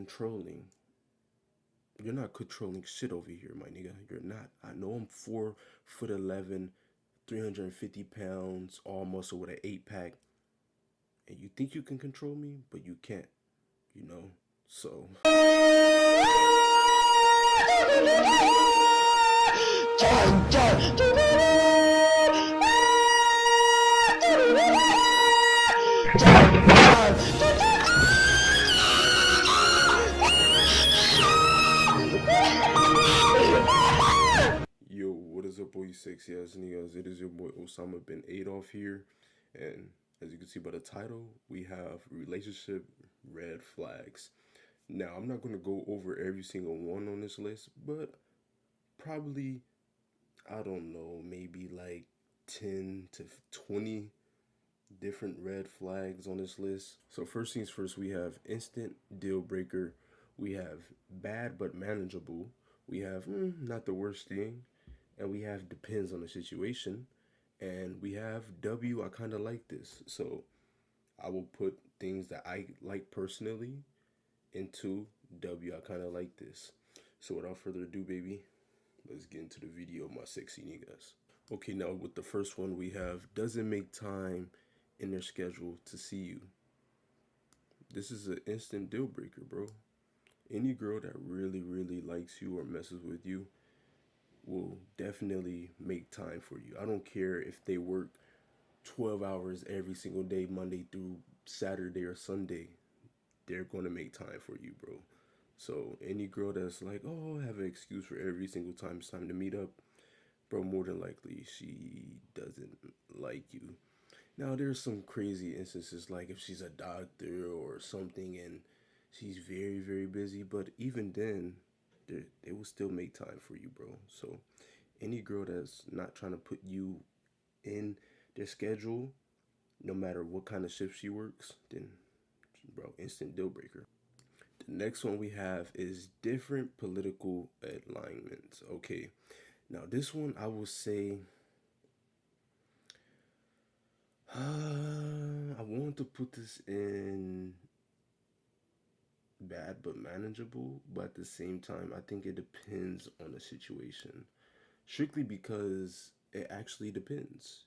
controlling. You're not controlling shit over here, my nigga. You're not. I know I'm 4'11", 350 pounds, all muscle with an 8 pack, and you think you can control me, but you can't. You know. So. Yo, what is up, boy? Sexy ass niggas. It is your boy Osama bin Adolf here, and as you can see by the title, we have relationship red flags. Now, I'm not gonna go over every single one on this list, but probably, I don't know, maybe like 10 to 20 different red flags on this list. So first things first, we have instant deal breaker, we have bad but manageable, we have not the worst thing, and we have depends on the situation, and we have W, I kind of like this. So I will put things that I like personally into W, I kind of like this. So without further ado, baby, let's get into the video, my sexy niggas. Okay, now with the first one, we have doesn't make time in their schedule to see you. This is an instant deal breaker, bro. Any girl that really, really likes you or messes with you will definitely make time for you. I don't care if they work 12 hours every single day, Monday through Saturday or Sunday. They're going to make time for you, bro. So any girl that's like, oh, I have an excuse for every single time it's time to meet up, bro, more than likely she doesn't like you. Now there's some crazy instances like if she's a doctor or something and she's very, very busy, but even then, they will still make time for you, bro. So any girl that's not trying to put you in their schedule, no matter what kind of shift she works, then bro, instant deal breaker. The next one we have is different political alignments. Okay, now this one I will say, I want to put this in bad but manageable, but at the same time, I think it depends on the situation. Strictly because it actually depends.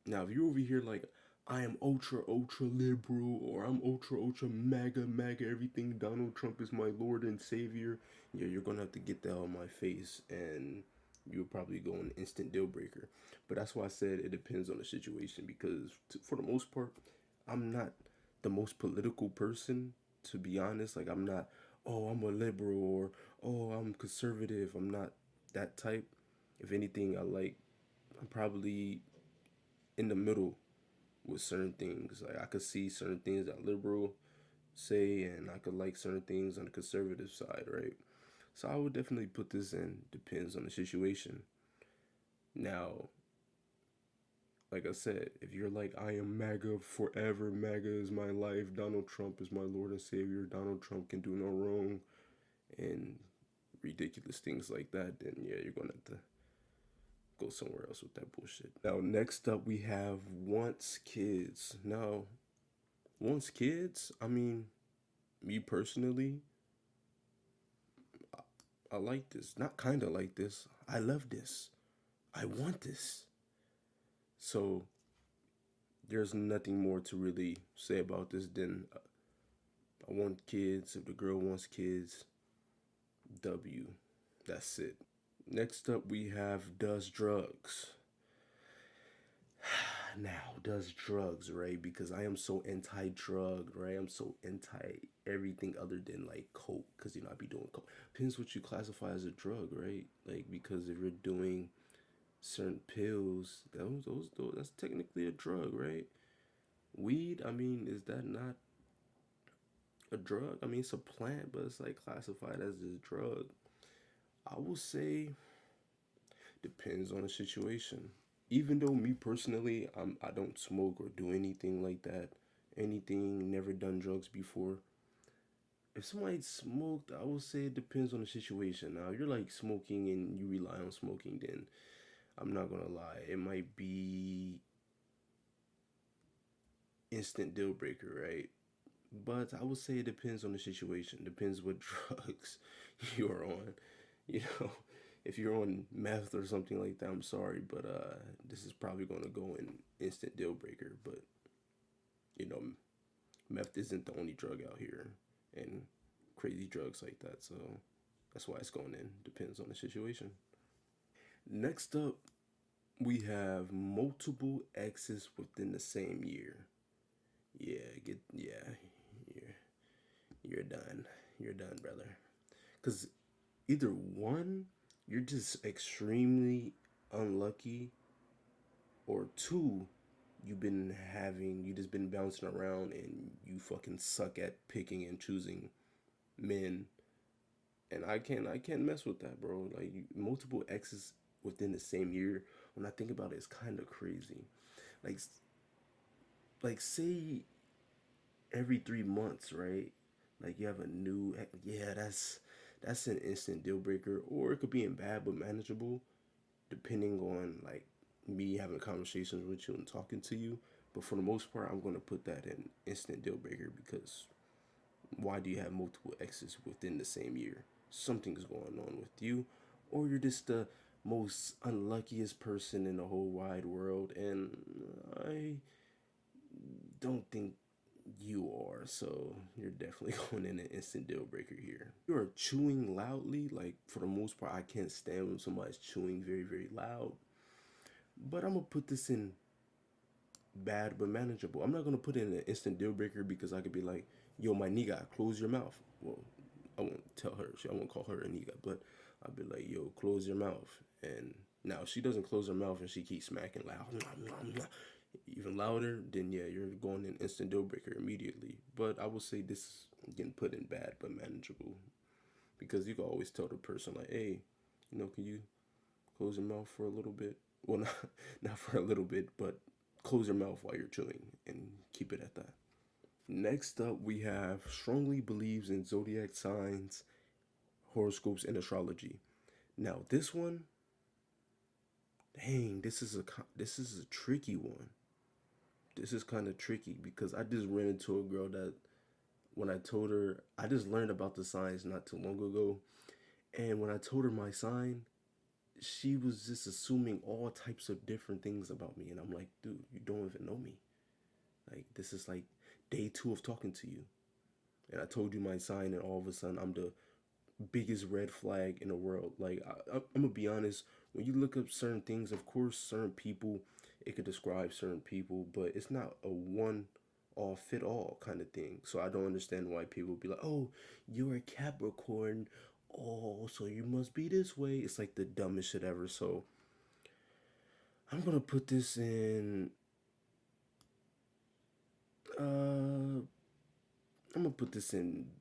Now, if you're over here like, I am ultra, ultra liberal, or I'm ultra, ultra MAGA, MAGA, everything, Donald Trump is my Lord and Savior, yeah, you're gonna have to get that on my face, and you'll probably go an instant deal breaker. But that's why I said it depends on the situation, because for the most part, I'm not the most political person, to be honest. Like, I'm not, oh, I'm a liberal, or oh, I'm conservative. I'm not that type. If anything, I'm probably in the middle with certain things. Like, I could see certain things that liberal say, and I could like certain things on the conservative side, right? So I would definitely put this in depends on the situation. Now, like I said, if you're like, I am MAGA forever, MAGA is my life, Donald Trump is my Lord and Savior, Donald Trump can do no wrong, and ridiculous things like that, then yeah, you're gonna have to go somewhere else with that bullshit. Now, next up, we have wants kids. Now, wants kids, I mean, me personally, I like this. Not kind of like this. I love this. I want this. So, there's nothing more to really say about this than I want kids. If the girl wants kids, W. That's it. Next up, we have does drugs. Now, does drugs, right? Because I am so anti-drug, right? I'm so anti everything other than like coke, because I be doing coke. Depends what you classify as a drug, right? Like, because if you're doing certain pills, those that's technically a drug, right? Weed, I mean, is that not a drug? I mean, it's a plant, but it's like classified as a drug. I will say depends on the situation. Even though me personally, I don't smoke or do anything like that, anything, never done drugs before. If somebody smoked, I would say it depends on the situation. Now, if you're like smoking and you rely on smoking, then I'm not gonna lie, it might be instant deal breaker, right? But I would say it depends on the situation. Depends what drugs you're on. You know, if you're on meth or something like that, I'm sorry, but this is probably gonna go in instant deal breaker. But you know, meth isn't the only drug out here, and crazy drugs like that. So that's why it's going in. Depends on the situation. Next up, we have multiple exes within the same year. Yeah, you're you're done. You're done, brother. Cause either one, you're just extremely unlucky, or two, you just been bouncing around and you fucking suck at picking and choosing men. And I can't mess with that, bro. Like multiple exes within the same year. When I think about it, it's kind of crazy. Like like say every 3 months, right? Like you have a new, yeah, that's an instant deal breaker, or it could be in bad but manageable, depending on like me having conversations with you and talking to you. But for the most part, I'm gonna put that in instant deal breaker because why do you have multiple exes within the same year? Something's going on with you, or you're just the most unluckiest person in the whole wide world, and I don't think you are. So you're definitely going in an instant deal breaker here. You are chewing loudly. Like for the most part, I can't stand when somebody's chewing very, very loud. But I'm gonna put this in bad but manageable. I'm not gonna put in an instant deal breaker because I could be like, "Yo, my nigga, close your mouth." Well, I won't tell her. I won't call her a nigga, but I'll be like, "Yo, close your mouth." And now if she doesn't close her mouth and she keeps smacking loud, even louder, then yeah, you're going in instant deal breaker immediately. But I would say this is getting put in bad but manageable because you can always tell the person like, "Hey, can you close your mouth for a little bit?" Well, not for a little bit, but close your mouth while you're chewing and keep it at that. Next up, we have strongly believes in zodiac signs, horoscopes, and astrology. Now, this one, dang, this is a tricky one. This is kind of tricky because I just ran into a girl that when I told her I just learned about the signs not too long ago, and when I told her my sign, she was just assuming all types of different things about me, and I'm like, dude, you don't even know me. Like this is like day two of talking to you, and I told you my sign, and all of a sudden I'm the biggest red flag in the world. Like I'm gonna be honest, when you look up certain things, of course, certain people, it could describe certain people, but it's not a one all fit all kind of thing. So I don't understand why people be like, "Oh, you're a Capricorn. Oh, so you must be this way." It's like the dumbest shit ever. So I'm gonna put this in. Uh, I'm gonna put this in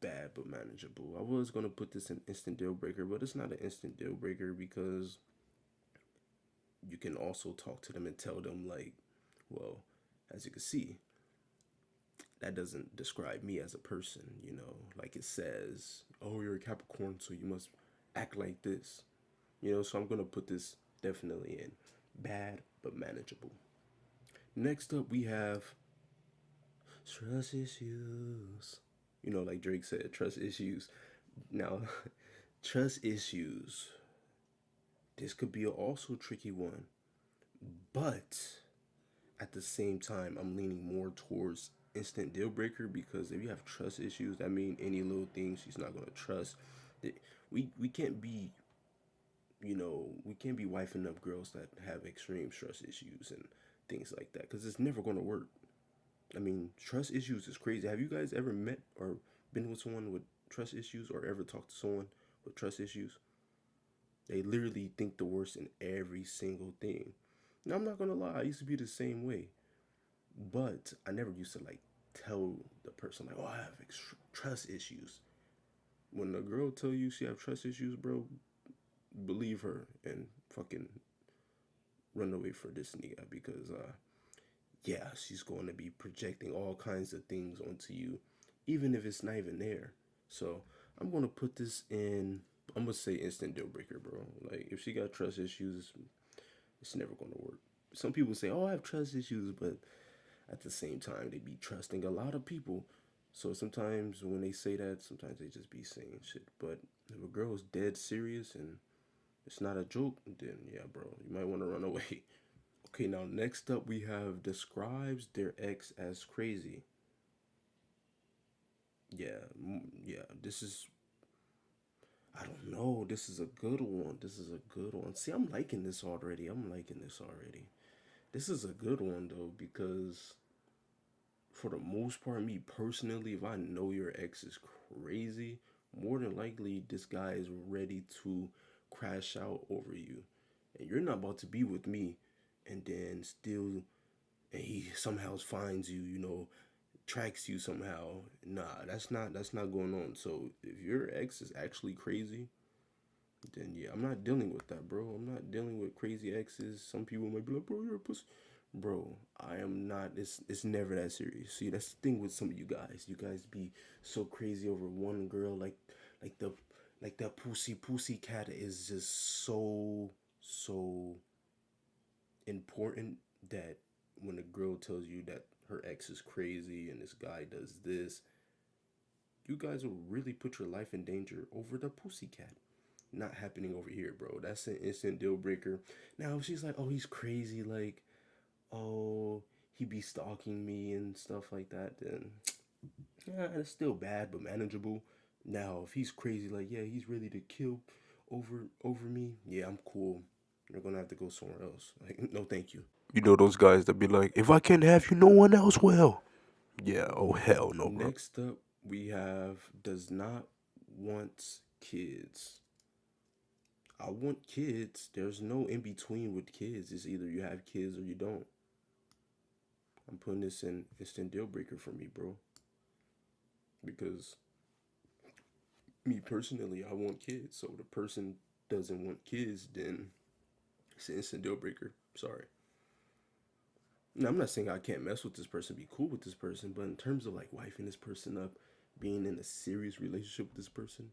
bad but manageable. I was gonna put this in instant deal breaker, but it's not an instant deal breaker because you can also talk to them and tell them like, well, as you can see, that doesn't describe me as a person, like it says, oh, you're a Capricorn, so you must act like this. So I'm gonna put this definitely in bad but manageable. Next up we have trust issues. Like Drake said, trust issues. Now, trust issues. This could be also a tricky one, but at the same time, I'm leaning more towards instant deal breaker because if you have trust issues, that mean any little thing she's not gonna trust. We can't be we can't be wifing up girls that have extreme trust issues and things like that because it's never gonna work. I mean, trust issues is crazy. Have you guys ever met or been with someone with trust issues or ever talked to someone with trust issues? They literally think the worst in every single thing. Now, I'm not gonna lie, I used to be the same way, but I never used to like tell the person like, "Oh, I have trust issues." When a girl tell you she have trust issues, bro, believe her and fucking run away for this nigga because yeah, she's going to be projecting all kinds of things onto you, even if it's not even there. So I'm gonna put this in. I'm gonna say instant deal breaker, bro. Like if she got trust issues, it's never gonna work. Some people say, "Oh, I have trust issues," but at the same time, they be trusting a lot of people. So sometimes when they say that, sometimes they just be saying shit. But if a girl is dead serious and it's not a joke, then yeah, bro, you might want to run away. Okay, now next up we have describes their ex as crazy. Yeah, yeah, this is, I don't know. This is a good one. This is a good one. See, I'm liking this already. I'm liking this already. This is a good one though because for the most part, me personally, if I know your ex is crazy, more than likely this guy is ready to crash out over you. And you're not about to be with me and then still and he somehow finds you, tracks you somehow. Nah, that's not going on. So if your ex is actually crazy, then yeah, I'm not dealing with that, bro. I'm not dealing with crazy exes. Some people might be like, bro, you're a pussy. Bro, I am not. It's never that serious. See, that's the thing with some of you guys. You guys be so crazy over one girl, like the like that pussy cat is just so important that when a girl tells you that her ex is crazy and this guy does this, you guys will really put your life in danger over the pussy cat. Not happening over here, bro. That's an instant deal breaker. Now, if she's like, oh, he's crazy, like, oh, he be stalking me and stuff like that, then yeah, it's still bad but manageable. Now, if he's crazy, like, yeah, he's ready to kill over me, yeah, I'm cool. You're gonna have to go somewhere else. Like, no, thank you. You know those guys that be like, if I can't have you, no one else will. Yeah, oh hell no, bro. Next up, we have does not want kids. I want kids. There's no in between with kids. It's either you have kids or you don't. I'm putting this in instant deal breaker for me, bro. Because me personally, I want kids. So the person doesn't want kids, then it's an instant deal breaker. Sorry. Now I'm not saying I can't mess with this person, be cool with this person, but in terms of like wifing this person up, being in a serious relationship with this person,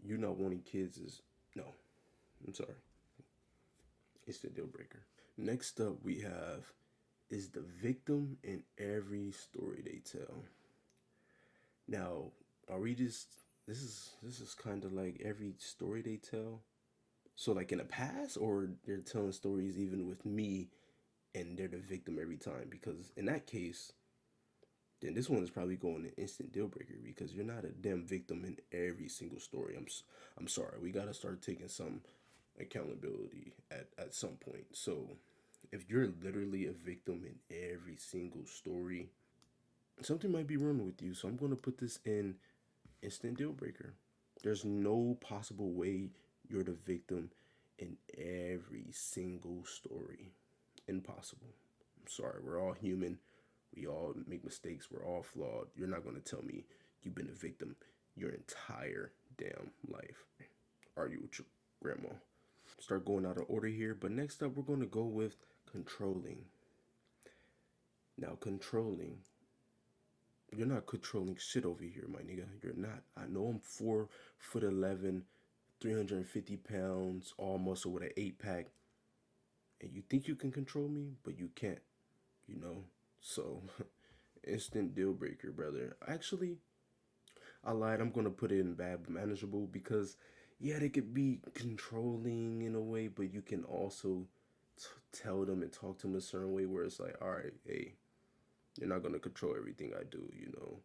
you not wanting kids is no. I'm sorry. Instant deal breaker. Next up, we have is the victim in every story they tell. Now, are we just this is kind of like every story they tell? So like in the past, or they're telling stories even with me and they're the victim every time? Because in that case, then this one is probably going to instant deal breaker because you're not a damn victim in every single story. I'm sorry. We got to start taking some accountability at some point. So if you're literally a victim in every single story, something might be wrong with you. So I'm going to put this in instant deal breaker. There's no possible way you're the victim in every single story. Impossible. I'm sorry. We're all human. We all make mistakes. We're all flawed. You're not going to tell me you've been a victim your entire damn life. Argue with your grandma. Start going out of order here. But next up, we're going to go with controlling. Now, controlling. You're not controlling shit over here, my nigga. You're not. I know I'm 4'11", 350 pounds, all muscle with an 8 pack, and you think you can control me, but you can't. You know. So, instant deal breaker, brother. Actually, I lied. I'm gonna put it in bad but manageable because, yeah, they could be controlling in a way, but you can also tell them and talk to them a certain way where it's like, all right, hey, you're not gonna control everything I do, you know.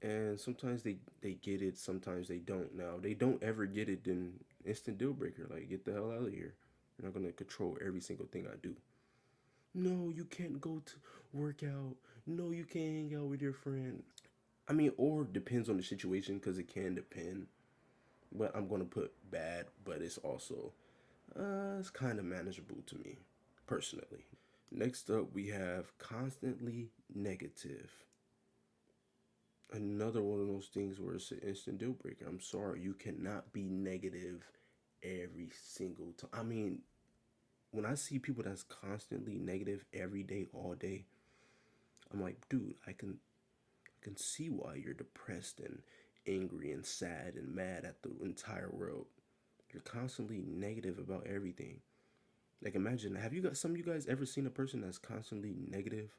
And sometimes they get it, sometimes they don't. Now they don't ever get it, then instant deal breaker. Like, get the hell out of here. You're not gonna control every single thing I do. No, you can't go to work out. No, you can't hang out with your friend. I mean, or depends on the situation because it can depend. But I'm gonna put bad, but it's also it's kind of manageable to me personally. Next up, we have constantly negative. Another one of those things where it's an instant deal breaker. I'm sorry, you cannot be negative every single time. I mean, when I see people that's constantly negative every day, all day, I'm like, dude, I can see why you're depressed and angry and sad and mad at the entire world. You're constantly negative about everything. Like, imagine, have you got some of you guys ever seen a person that's constantly negative?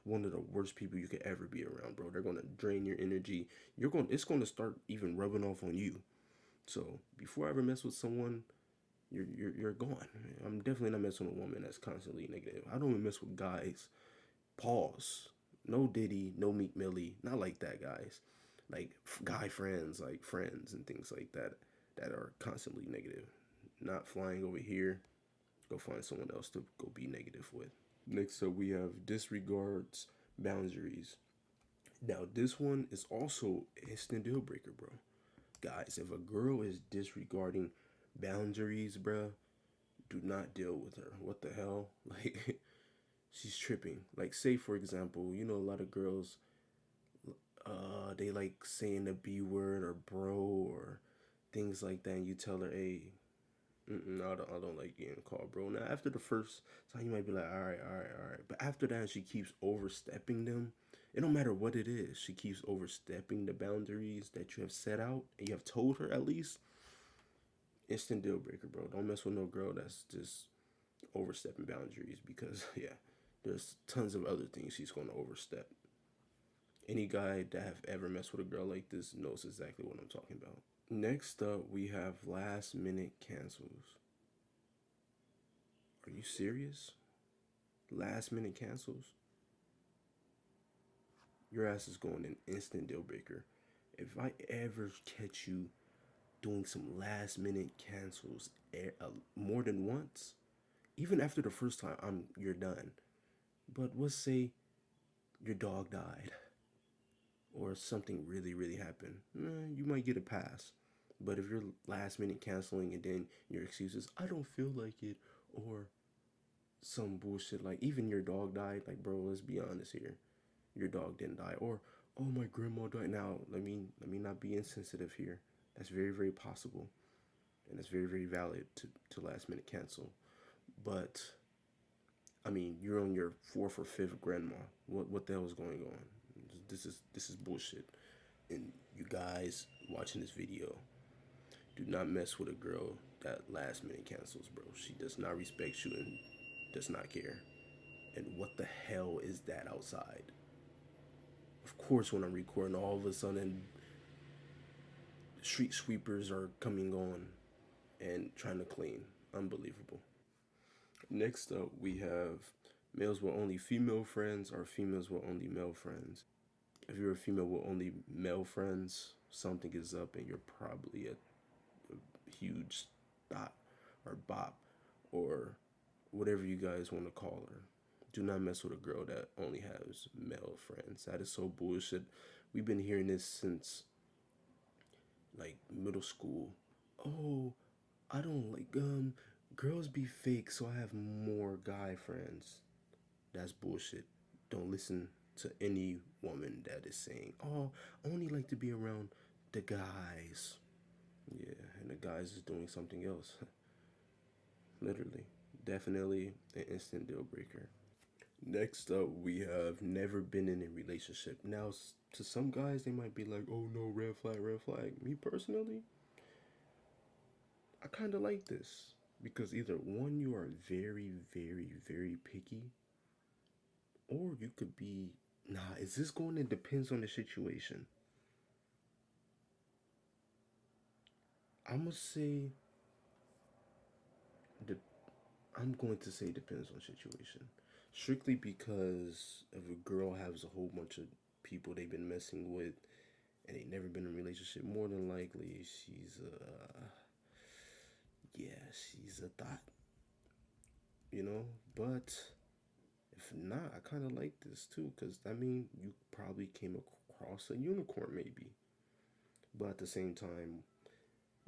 one of the worst people you could ever be around, bro. They're gonna drain your energy. It's gonna start even rubbing off on you. So before I ever mess with someone, you're gone. I'm definitely not messing with a woman that's constantly negative. I don't even mess with guys. Pause. No Diddy, no Meek Millie, not like that, guys. Like guy friends, like friends and things like that, that are constantly negative. Not flying over here. Go find someone else to go be negative with. Next up, we have disregards boundaries. Now, this one is also instant deal breaker, bro. Guys, if a girl is disregarding boundaries, bro, do not deal with her. What the hell? Like, she's tripping. Like, say for example, you know, a lot of girls, they like saying the B word or bro or things like that, and you tell her, hey, no, I don't like getting called bro. Now, after the first time, you might be like, all right, all right, all right. But after that, she keeps overstepping them. It don't matter what it is. She keeps overstepping the boundaries that you have set out and you have told her at least. Instant deal breaker, bro. Don't mess with no girl that's just overstepping boundaries because, yeah, there's tons of other things she's going to overstep. Any guy that have ever messed with a girl like this knows exactly what I'm talking about. Next up, we have last minute cancels. Are you serious? Last minute cancels? Your ass is going an instant deal breaker. If I ever catch you doing some last minute cancels more than once, even after the first time, you're done. But let's say your dog died or something really really happened, you might get a pass. But if you're last minute canceling and then your excuse is I don't feel like it, or some bullshit like even your dog died, like bro, let's be honest here, your dog didn't die, or oh my grandma died. Now let me not be insensitive here. That's very very possible, and it's very very valid to last minute cancel. But I mean, you're on your fourth or fifth grandma. What the hell is going on? This is bullshit. And you guys watching this video, do not mess with a girl that last minute cancels, bro. She does not respect you and does not care. And what the hell is that outside? Of course, when I'm recording, all of a sudden, street sweepers are coming on and trying to clean. Unbelievable. Next up, we have males with only female friends or females with only male friends. If you're a female with only male friends, something is up and you're probably a huge thought or bop or whatever you guys want to call her. Do not mess with a girl that only has male friends. That is so bullshit. We've been hearing this since like middle school. Oh, I don't like girls be fake, so I have more guy friends. That's bullshit. Don't listen to any woman that is saying, "Oh, I only like to be around the guys." Yeah, and the guys is doing something else. Literally, definitely an instant deal breaker. Next up, we have never been in a relationship. Now, to some guys, they might be like, "Oh no, red flag, red flag." Me personally, I kind of like this because either one, you are very, very, very picky, or you could be, nah. Is this going to depends on the situation? I'm gonna say the I'm going to say depends on situation. Strictly because if a girl has a whole bunch of people they've been messing with and they never been in a relationship, more than likely she's yeah, she's a thought, you know. But if not, I kind of like this too, because I mean, you probably came across a unicorn maybe. But at the same time,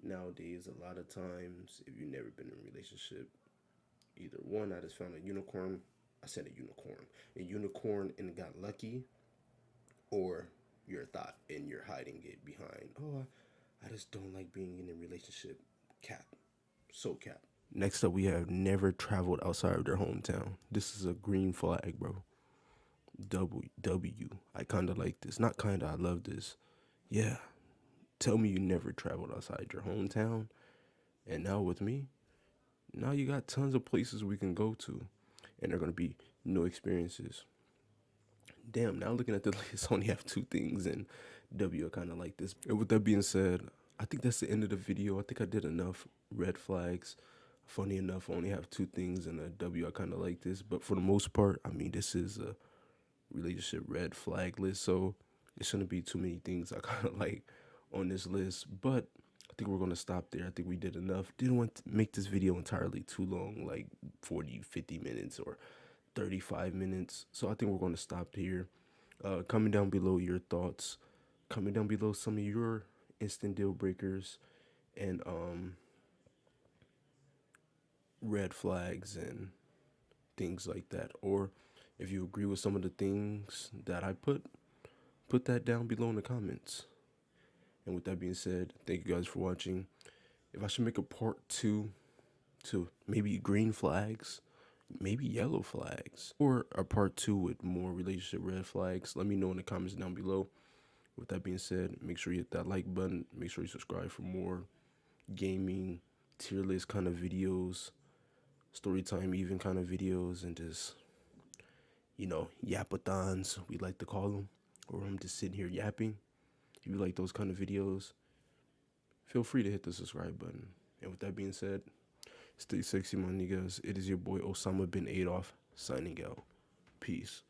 nowadays, a lot of times, if you've never been in a relationship, either one, I just found a unicorn. I said a unicorn and got lucky, or you're a thought and you're hiding it behind. Oh, I just don't like being in a relationship. Cap, so cap. Next up, we have never traveled outside of their hometown. This is a green flag, bro. W. I kind of like this. Not kind of, I love this. Yeah. Tell me you never traveled outside your hometown. And now with me, now you got tons of places we can go to. And they're going to be new experiences. Damn, now looking at the list, I only have two things, and W I kind of like this. And with that being said, I think that's the end of the video. I think I did enough red flags. Funny enough, I only have two things, and a W I kind of like this. But for the most part, I mean, this is a relationship red flag list, so it shouldn't be too many things I kind of like on this list. But I think we're gonna stop there. I think we did enough. Didn't want to make this video entirely too long, like 40, 50 minutes or 35 minutes. So I think we're gonna stop here. Comment down below your thoughts. Comment down below some of your instant deal breakers and red flags and things like that. Or if you agree with some of the things that I put that down below in the comments. And with that being said, thank you guys for watching. If I should make a part 2 to maybe green flags, maybe yellow flags, or a part 2 with more relationship red flags, let me know in the comments down below. With that being said, make sure you hit that like button. Make sure you subscribe for more gaming, tier list kind of videos, story time even kind of videos, and just, yapathons, we like to call them, or I'm just sitting here yapping. If you like those kind of videos, feel free to hit the subscribe button. And with that being said, stay sexy, my niggas. It is your boy Osama bin Adolf signing out. Peace.